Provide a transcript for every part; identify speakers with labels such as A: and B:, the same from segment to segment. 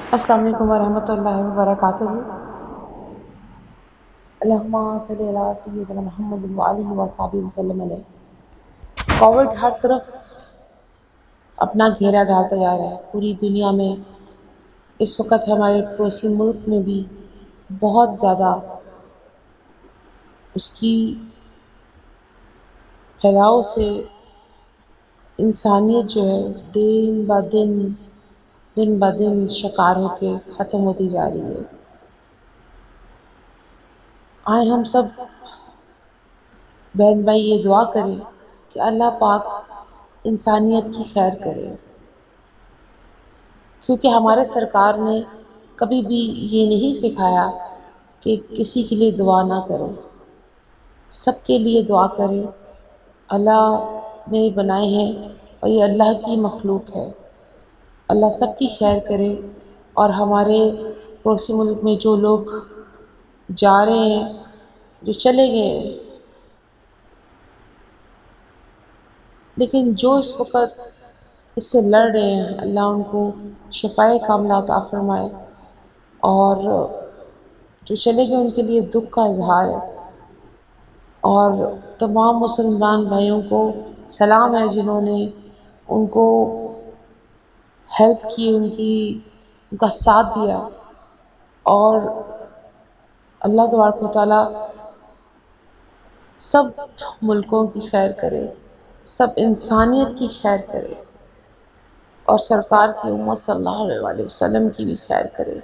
A: السلام علیکم ورحمۃ اللہ وبرکاتہ۔ اللہم صلی علی سیدنا محمد وآلہ وصحبہ وسلم علیہ۔ کووڈ ہر طرف اپنا گھیرا ڈالتا جا رہا ہے پوری دنیا میں۔ اس وقت ہمارے پڑوسی ملک میں بھی بہت زیادہ اس کی پھیلاؤ سے انسانیت جو ہے دن بہ دن شکار ہو کے ختم ہوتی جا رہی ہے۔ آئے ہم سب بہن بھائی یہ دعا کریں کہ اللہ پاک انسانیت کی خیر کرے، کیونکہ ہمارے سرکار نے کبھی بھی یہ نہیں سکھایا کہ کسی کے لیے دعا نہ کرو، سب کے لیے دعا کریں۔ اللہ نے بنائے ہیں اور یہ اللہ کی مخلوق ہے۔ اللہ سب کی خیر کرے، اور ہمارے پڑوسی ملک میں جو لوگ جا رہے ہیں، جو چلے گئے ہیں، لیکن جو اس وقت اس سے لڑ رہے ہیں، اللہ ان کو شفائے کاملہ عطا فرمائے، اور جو چلے گئے ان کے لیے دکھ کا اظہار ہے۔ اور تمام مسلمان بھائیوں کو سلام ہے جنہوں نے ان کو ہیلپ کی، ان کا ساتھ دیا، اور اللہ تبارک و تعالیٰ سب ملکوں کی خیر کرے، سب انسانیت کی خیر کرے، اور سرکار کی امت صلی اللہ علیہ وسلم کی بھی خیر کرے،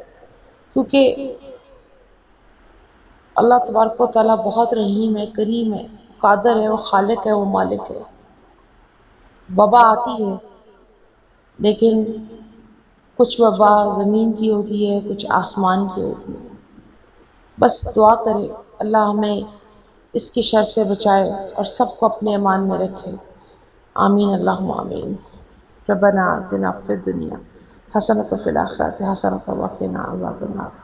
A: کیونکہ اللہ تبارک و تعالیٰ بہت رحیم ہے، کریم ہے، قادر ہے، وہ خالق ہے، وہ مالک ہے۔ وبا آتی ہے، لیکن کچھ وبا زمین کی ہوتی ہے، کچھ آسمان کی ہوتی ہے۔ بس دعا کریں اللہ ہمیں اس کی شر سے بچائے اور سب کو اپنے امان میں رکھے۔ آمین اللہم آمین۔ ربنا آتنا فی الدنیا حسنۃ وفی الآخرۃ حسنۃ وقنا عذاب النار۔